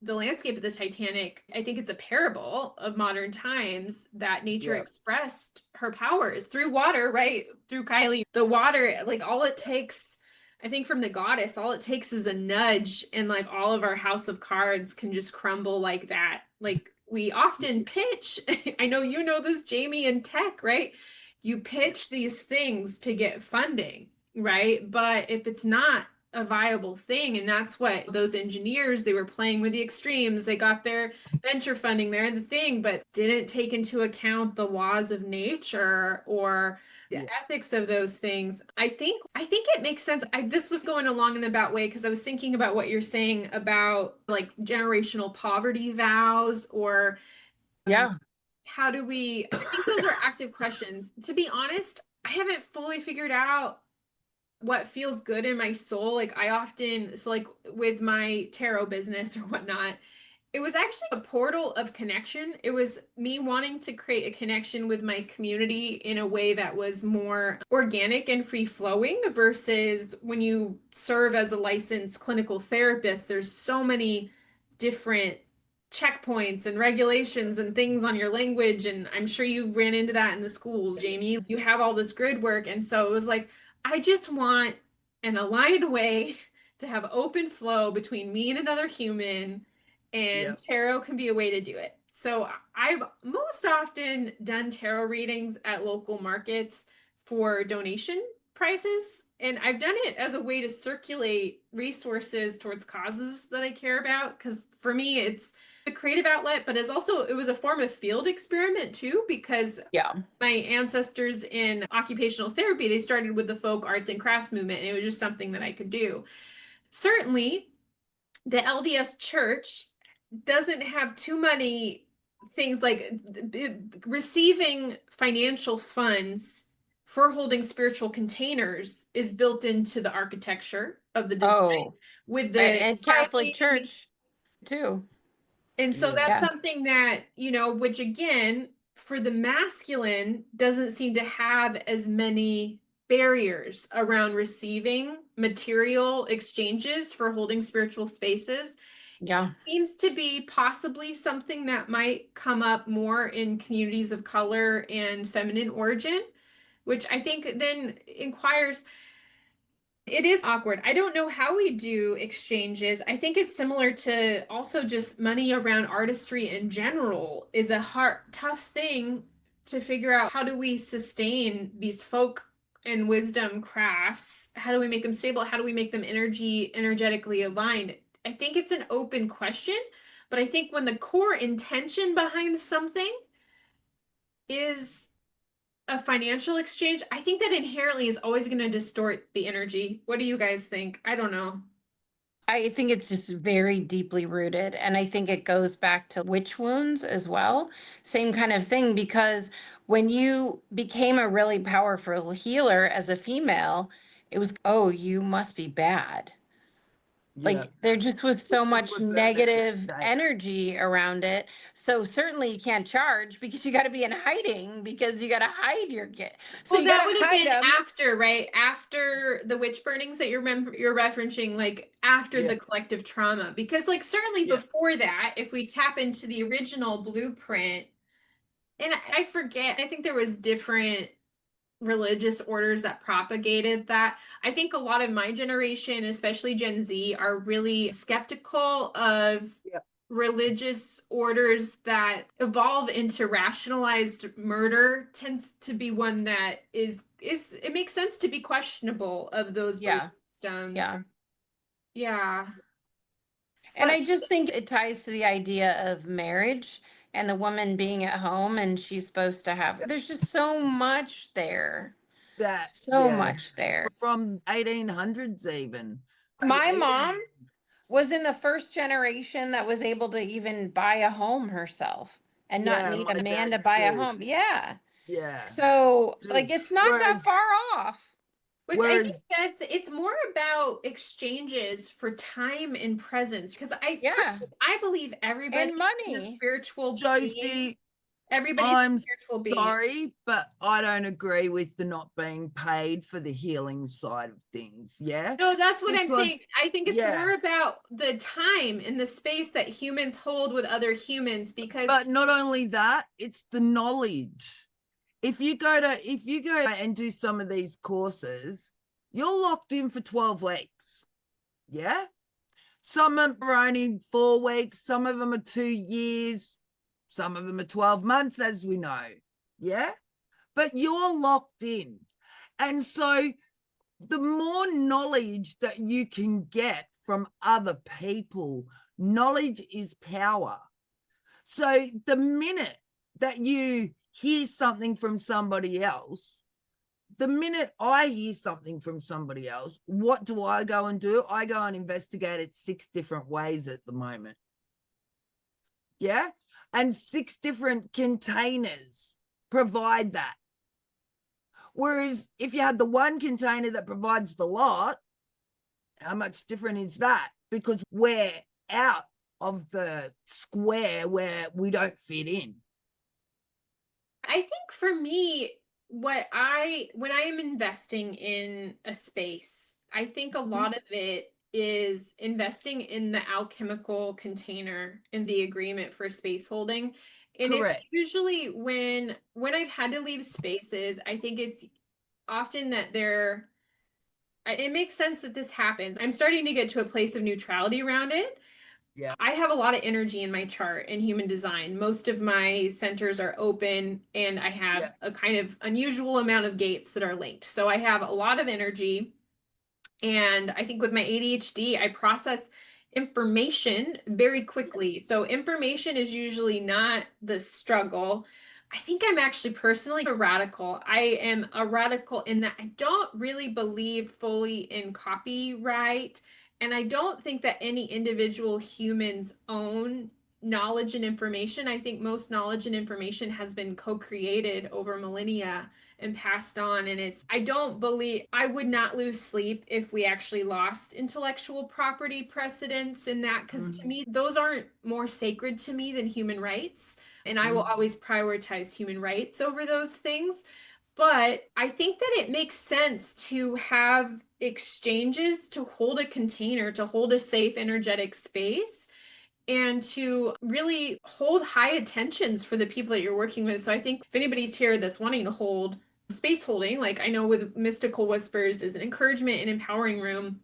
the landscape of the Titanic. I think it's a parable of modern times that nature expressed her powers through water, right? Through Kylee. The water, like all it takes, I think from the goddess, all it takes is a nudge and like all of our house of cards can just crumble like that. Like we often pitch, I know you know this, Jamie, in tech, right? You pitch these things to get funding, right? But if it's not a viable thing, and that's what those engineers, they were playing with the extremes. They got their venture funding there and the thing, but didn't take into account the laws of nature or the ethics of those things. I think it makes sense. This was going along in about way because I was thinking about what you're saying about like generational poverty vows or how do we, I think those are active questions. To be honest, I haven't fully figured out what feels good in my soul. Like I often, so like with my tarot business or whatnot, it was actually a portal of connection. It was me wanting to create a connection with my community in a way that was more organic and free flowing versus when you serve as a licensed clinical therapist, there's so many different checkpoints and regulations and things on your language. And I'm sure you ran into that in the schools, Jamie. You have all this grid work. And so it was like, I just want an aligned way to have open flow between me and another human, and tarot can be a way to do it. So I've most often done tarot readings at local markets for donation prices. And I've done it as a way to circulate resources towards causes that I care about. Because for me, it's a creative outlet, but it was a form of field experiment too, because my ancestors in occupational therapy, they started with the folk arts and crafts movement, and it was just something that I could do. Certainly, the LDS Church doesn't have too many things like receiving financial funds for holding spiritual containers is built into the architecture of the design with the and Catholic Church too. And so that's something that, which again, for the masculine, doesn't seem to have as many barriers around receiving material exchanges for holding spiritual spaces. Yeah. It seems to be possibly something that might come up more in communities of color and feminine origin, which I think then inquires. It is awkward. I don't know how we do exchanges. I think it's similar to also just money around artistry in general is a tough thing to figure out. How do we sustain these folk and wisdom crafts? How do we make them stable? How do we make them energetically aligned? I think it's an open question, but I think when the core intention behind something is a financial exchange, I think that inherently is always going to distort the energy. What do you guys think? I don't know. I think it's just very deeply rooted. And I think it goes back to witch wounds as well. Same kind of thing, because when you became a really powerful healer as a female, it was, oh, you must be bad. Like there just was so much negative energy around it. So certainly you can't charge because you got to be in hiding because you got to hide your kid. So well, you that got would to have hide been them. after, right? After the witch burnings that you're referencing, like after the collective trauma. Because like certainly before that, if we tap into the original blueprint, and I forget, I think there was different religious orders that propagated that. I think a lot of my generation, especially Gen Z, are really skeptical of religious orders that evolve into rationalized murder tends to be one that is it makes sense to be questionable of those belief Yeah. systems. Yeah. Yeah. And But I just think it ties to the idea of marriage and the woman being at home and she's supposed to have, there's just so much there. That, So yeah, much there. from 1800s even. My 1800s. mom was in the first generation that was able to even buy a home herself and not Yeah, need a my man dad to buy a too. home. Yeah. Yeah. So, like, Dude. it's not that Whereas, far off. which I think whereas, it's more about exchanges for time and presence because Yeah. I believe everybody And is a money. spiritual being. Josie, Everybody's a I'm spiritual being. sorry, but I don't agree with the not being paid for the healing side of things. Yeah. No, that's what I'm Because, saying. I think it's yeah, more about the time and the space that humans hold with other humans because but not only that, it's the knowledge. If you go and do some of these courses, you're locked in for 12 weeks. Yeah. Some are only 4 weeks, some of them are 2 years, some of them are 12 months, as we know. Yeah. But you're locked in. And so the more knowledge that you can get from other people, knowledge is power. So the minute that you hear something from somebody else, the minute I hear something from somebody else, what do? I go and investigate it 6 different ways at the moment. Yeah. And 6 different containers provide that. Whereas if you had the one container that provides the lot, how much different is that? Because we're out of the square where we don't fit in. I think for me, when I am investing in a space, I think a lot of it is investing in the alchemical container in the agreement for space holding. And it's Correct. usually when I've had to leave spaces, I think it's often that it makes sense that this happens. I'm starting to get to a place of neutrality around it. Yeah. I have a lot of energy in my chart in human design. Most of my centers are open, and I Yeah. have a kind of unusual amount of gates that are linked. So I have a lot of energy. And I think with my ADHD, I process information very quickly. So information is usually not the struggle. I think I'm actually personally a radical. I am a radical in that I don't really believe fully in copyright. And I don't think that any individual humans own knowledge and information. I think most knowledge and information has been co-created over millennia and passed on. And I don't believe, I would not lose sleep if we actually lost intellectual property precedents in that, because to me, those aren't more sacred to me than human rights. And I will always prioritize human rights over those things. But I think that it makes sense to have exchanges to hold a container, to hold a safe energetic space and to really hold high attentions for the people that you're working with. So I think if anybody's here that's wanting to hold space holding, like I know with Mystical Whispers is an encouragement and empowering room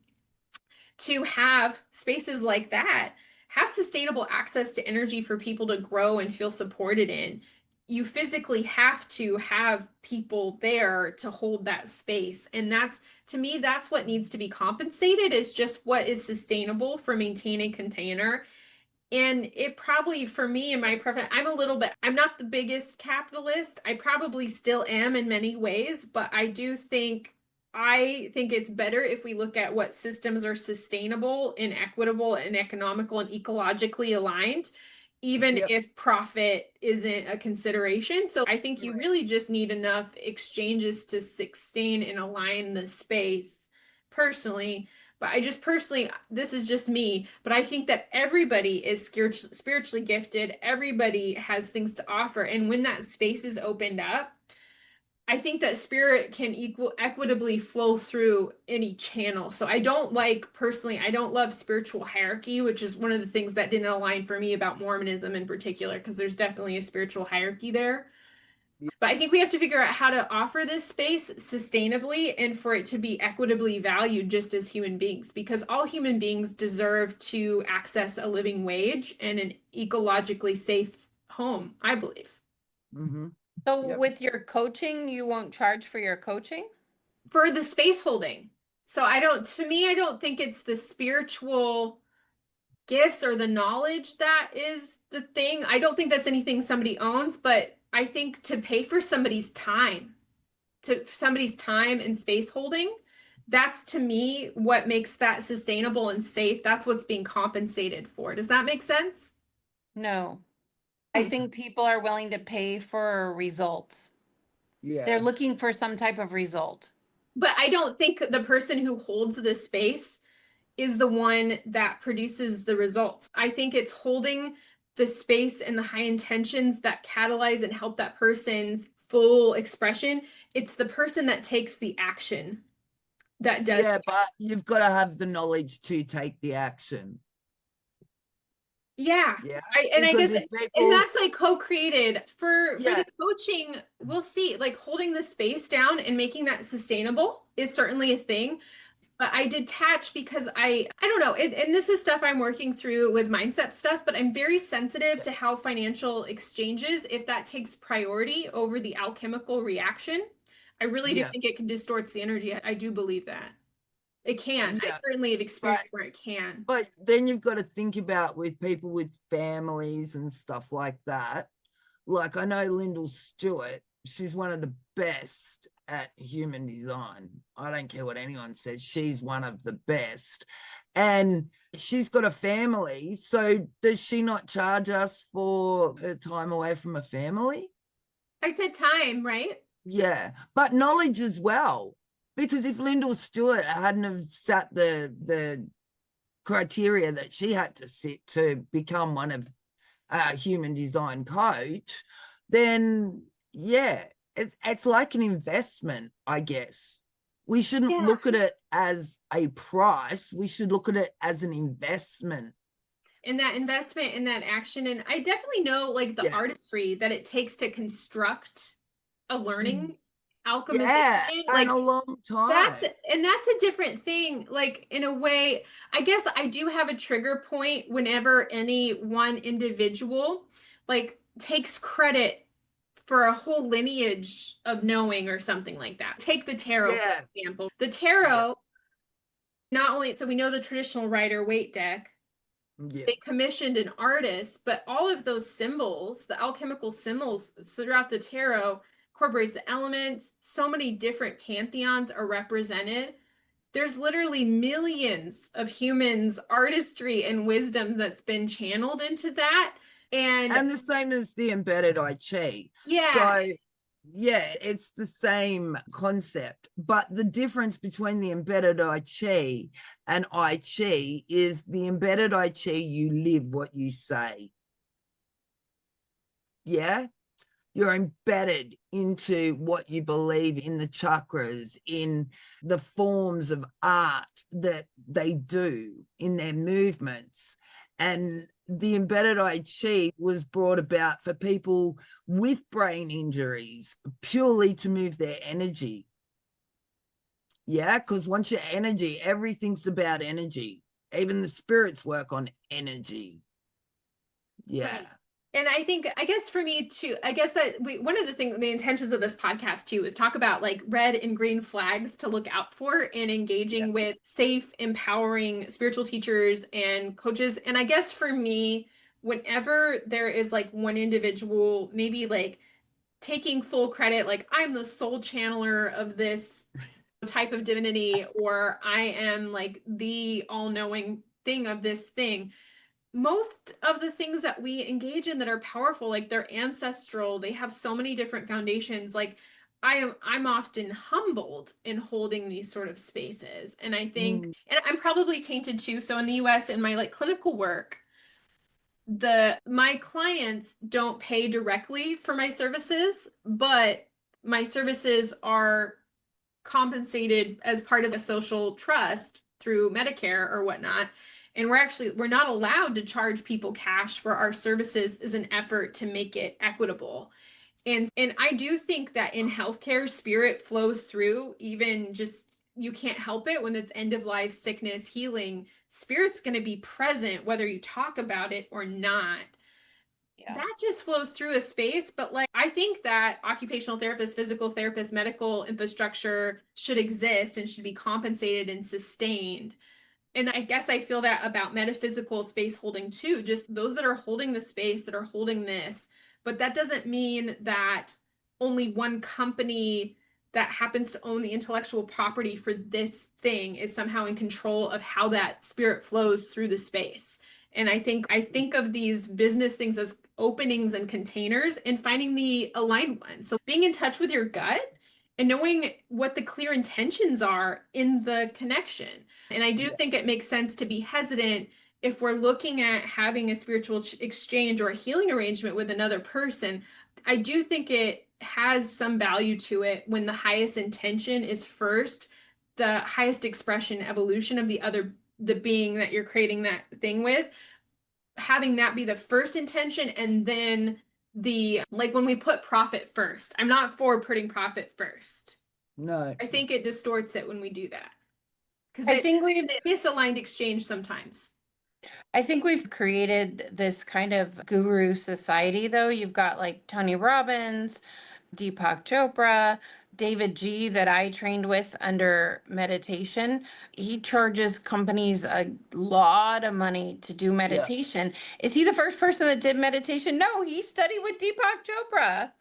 to have spaces like that, have sustainable access to energy for people to grow and feel supported in. You physically have to have people there to hold that space. And that's, to me, that's what needs to be compensated is just what is sustainable for maintaining container. And it probably, for me, in my preference, I'm not the biggest capitalist. I probably still am in many ways, but I think it's better if we look at what systems are sustainable and equitable and economical and ecologically aligned, even Yep. if profit isn't a consideration. So I think you Correct. really just need enough exchanges to sustain and align the space personally. But I just personally, this is just me, but I think that everybody is spiritually gifted. Everybody has things to offer. And when that space is opened up, I think that spirit can equitably flow through any channel. So I don't like personally, I don't love spiritual hierarchy, which is one of the things that didn't align for me about Mormonism in particular, because there's definitely a spiritual hierarchy there. But I think we have to figure out how to offer this space sustainably and for it to be equitably valued just as human beings, because all human beings deserve to access a living wage and an ecologically safe home, I believe. Mm-hmm. So Yep. with your coaching, you won't charge for your coaching? For the space holding. So to me, I don't think it's the spiritual gifts or the knowledge that is the thing. I don't think that's anything somebody owns, but I think to pay for somebody's time, and space holding, that's to me what makes that sustainable and safe. That's what's being compensated for. Does that make sense? No. I Hmm. think people are willing to pay for results. They're Yeah. looking for some type of result. But I don't think the person who holds the space is the one that produces the results. I think it's holding the space and the high intentions that catalyze and help that person's full expression. It's the person that takes the action that does. Yeah, but you've got to have the knowledge to take the action. Yeah. Yeah. I Because guess, if and people, that's like co-created for yeah, the coaching. We'll see, like holding the space down and making that sustainable is certainly a thing. But I detach because I don't know, and this is stuff I'm working through with mindset stuff, but I'm very sensitive to how financial exchanges, if that takes priority over the alchemical reaction, I really do yeah, think it can distort the energy. I do believe that. It can. I yeah. certainly have But experienced where it can. but then you've got to think about with people with families and stuff like that. Like I know Lyndall Stewart, she's one of the best at human design. I don't care what anyone says, she's one of the best. And she's got a family. So does she not charge us for her time away from a family? I said time, right? Yeah, but knowledge as well. Because if Lyndall Stewart hadn't have sat the criteria that she had to sit to become one of a human design coach, then yeah, it's like an investment, I guess. We shouldn't Yeah. look at it as a price. We should look at it as an investment. And that investment in that action. And I definitely know like the Yeah. artistry that it takes to construct a learning alchemization. Yeah, and Like a long that's time. that's a different thing. Like in a way, I guess I do have a trigger point whenever any one individual like takes credit for a whole lineage of knowing or something like that. Take the tarot, for Yeah, example. The yeah, tarot, not only so we know the traditional Rider Waite deck, yeah, they commissioned an artist, but all of those symbols, the alchemical symbols throughout the tarot, incorporates the elements. So many different pantheons are represented. There's literally millions of humans' artistry and wisdom that's been channeled into that. And and the same as the embedded I Chi. yeah, So yeah, it's the same concept, but the difference between the embedded I Chi and I Chi is the embedded I Chi, you live what you say. Yeah, you're embedded into what you believe in the chakras, in the forms of art that they do, in their movements. And the embedded I Chi was brought about for people with brain injuries purely to move their energy. Yeah, because once your energy, everything's about energy. Even the spirits work on energy. Yeah. right. And I guess for me too, I guess that one of the intentions of this podcast too is talk about like red and green flags to look out for in Yeah. engaging with safe, empowering spiritual teachers and coaches. And I guess for me, whenever there is like one individual, maybe like taking full credit, like I'm the soul channeler of this type of divinity, or I am like the all-knowing thing of this thing, most of the things that we engage in that are powerful, like they're ancestral, they have so many different foundations. Like I'm often humbled in holding these sort of spaces. And I think, Mm. and I'm probably tainted too. So in the US, in my like clinical work, my clients don't pay directly for my services, but my services are compensated as part of a social trust through Medicare or whatnot. And we're not allowed to charge people cash for our services as an effort to make it equitable. And I do think that in healthcare, spirit flows through, even just you can't help it when it's end of life, sickness, healing. Spirit's going to be present whether you talk about it or not. Yeah. That just flows through a space. But like, I think that occupational therapists, physical therapists, medical infrastructure should exist and should be compensated and sustained. And I guess I feel that about metaphysical space holding too, just those that are holding the space, that are holding this. But that doesn't mean that only one company that happens to own the intellectual property for this thing is somehow in control of how that spirit flows through the space. And I think of these business things as openings and containers and finding the aligned one. So being in touch with your gut and knowing what the clear intentions are in the connection. And I do think it makes sense to be hesitant if we're looking at having a spiritual exchange or a healing arrangement with another person. I do think it has some value to it when the highest intention is first, the highest expression, evolution of the being that you're creating that thing with, having that be the first intention, and then like when we put profit first. I'm not for putting profit first. No. I think it distorts it when we do that. Because I think we've it misaligned exchange sometimes. I think we've created this kind of guru society, though. You've got like Tony Robbins, Deepak Chopra, David G, that I trained with under meditation. He charges companies a lot of money to do meditation. Is he the first person that did meditation? No, he studied with Deepak Chopra.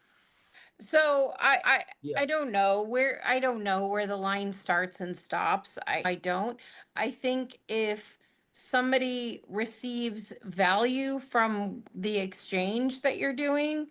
So I don't know where the line starts and stops. I don't. I think if somebody receives value from the exchange that you're doing,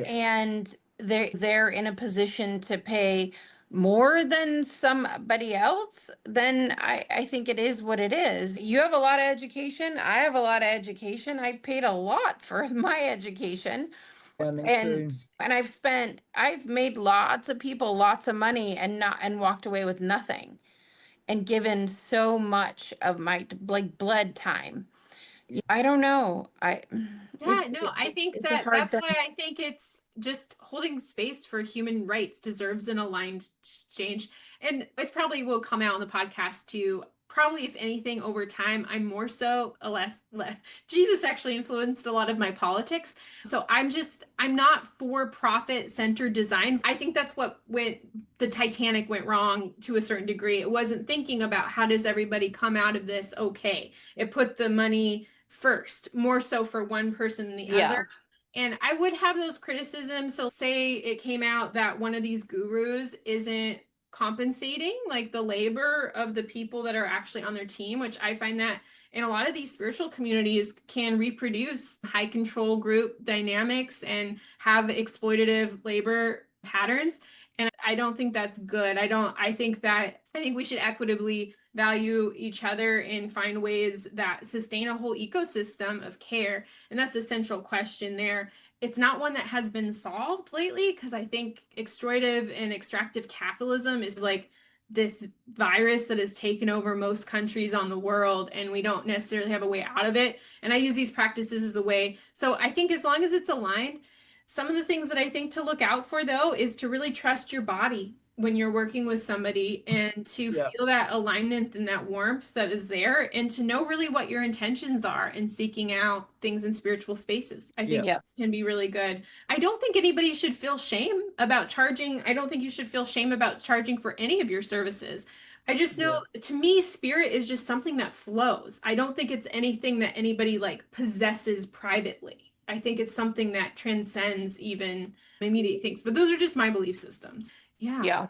and they're in a position to pay more than somebody else, then I think it is what it is. You have a lot of education. I have a lot of education. I paid a lot for my education. Yeah, me And too. I've made lots of people lots of money and walked away with nothing, and given so much of my like blood time. I don't know. Yeah, no, I think It's a that hard that's thing. why I think it's just holding space for human rights deserves an aligned change. And it's probably will come out on the podcast too. Probably, if anything, over time, I'm more so a less. Jesus actually influenced a lot of my politics. So I'm not for profit centered designs. I think that's what the Titanic went wrong to a certain degree. It wasn't thinking about how does everybody come out of this okay. It put the money first, more so for one person than the Yeah. other. And I would have those criticisms. So say it came out that one of these gurus isn't compensating like the labor of the people that are actually on their team, which I find that in a lot of these spiritual communities can reproduce high control group dynamics and have exploitative labor patterns. And I don't think that's good. I think we should equitably value each other and find ways that sustain a whole ecosystem of care. And that's a central question there. It's not one that has been solved lately because I think extractive and extractive capitalism is like this virus that has taken over most countries on the world, and we don't necessarily have a way out of it. And I use these practices as a way. So I think as long as it's aligned, some of the things that I think to look out for, though, is to really trust your body when you're working with somebody and to feel that alignment and that warmth that is there, and to know really what your intentions are in seeking out things in spiritual spaces. I think Yeah. can be really good. I don't think anybody should feel shame about charging. I don't think you should feel shame about charging for any of your services. I just know, to me, spirit is just something that flows. I don't think it's anything that anybody like possesses privately. I think it's something that transcends even immediate things. But those are just my belief systems. Yeah.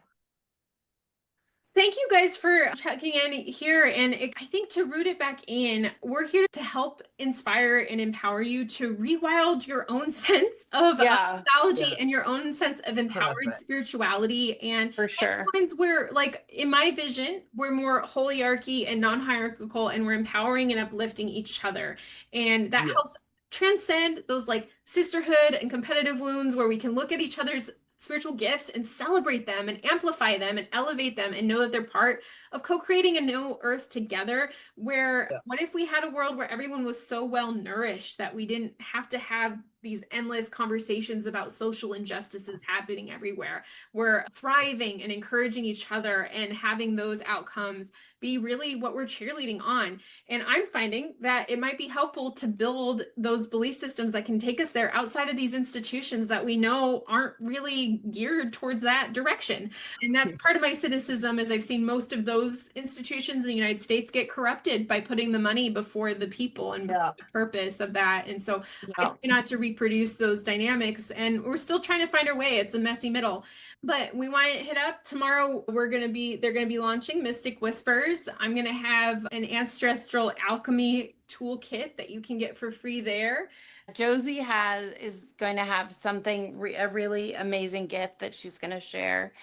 Thank you guys for checking in here. And I think to root it back in, we're here to help inspire and empower you to rewild your own sense of mythology and your own sense of empowered spirituality. And For sure. times where, like in my vision, we're more holiarchy and non-hierarchical, and we're empowering and uplifting each other. And that helps transcend those like sisterhood and competitive wounds where we can look at each other's spiritual gifts and celebrate them and amplify them and elevate them and know that they're part of co-creating a new earth together, where Yeah. what if we had a world where everyone was so well nourished that we didn't have to have these endless conversations about social injustices happening everywhere. We're thriving and encouraging each other and having those outcomes be really what we're cheerleading on. And I'm finding that it might be helpful to build those belief systems that can take us there outside of these institutions that we know aren't really geared towards that direction. And that's part of my cynicism, is I've seen most of those institutions in the United States get corrupted by putting the money before the people and before the purpose of that. And so I try not to reproduce those dynamics, and we're still trying to find our way. It's a messy middle. But we want to hit up tomorrow. They're going to be launching Mystic Whispers. I'm going to have an ancestral alchemy toolkit that you can get for free there. Josie is going to have something, a really amazing gift that she's going to share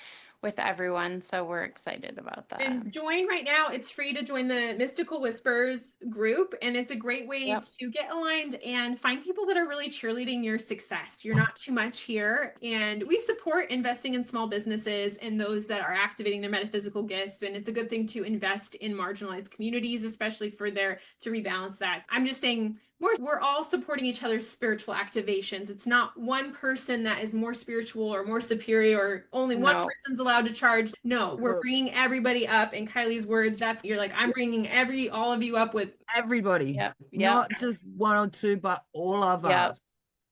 with everyone. So we're excited about that. And join right now. It's free to join the Mystical Whispers group. And it's a great way to get aligned and find people that are really cheerleading your success. You're not too much here. And we support investing in small businesses and those that are activating their metaphysical gifts. And it's a good thing to invest in marginalized communities, especially to rebalance that. I'm just saying, we're all supporting each other's spiritual activations. It's not one person that is more spiritual or more superior, or only one person's allowed to charge. No, we're bringing everybody up. In Kylie's words, you're like, I'm bringing all of you up with everybody. Not just one or two, but all of us.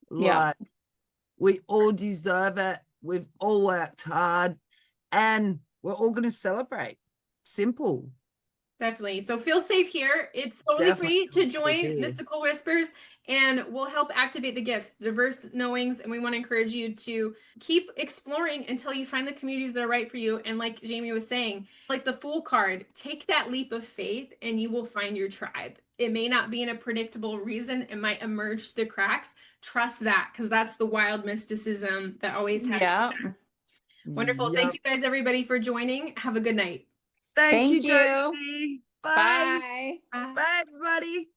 Like, we all deserve it. We've all worked hard, and we're all going to celebrate. Simple. Definitely. So feel safe here. It's totally free to join Mystical Whispers, and we'll help activate the gifts, diverse knowings. And we want to encourage you to keep exploring until you find the communities that are right for you. And like Jamie was saying, like the Fool card, take that leap of faith and you will find your tribe. It may not be in a predictable reason. It might emerge through the cracks. Trust that, because that's the wild mysticism that always happens. Wonderful. Thank you guys, everybody, for joining. Have a good night. Thank you, Josie. Bye. Bye. Bye, everybody.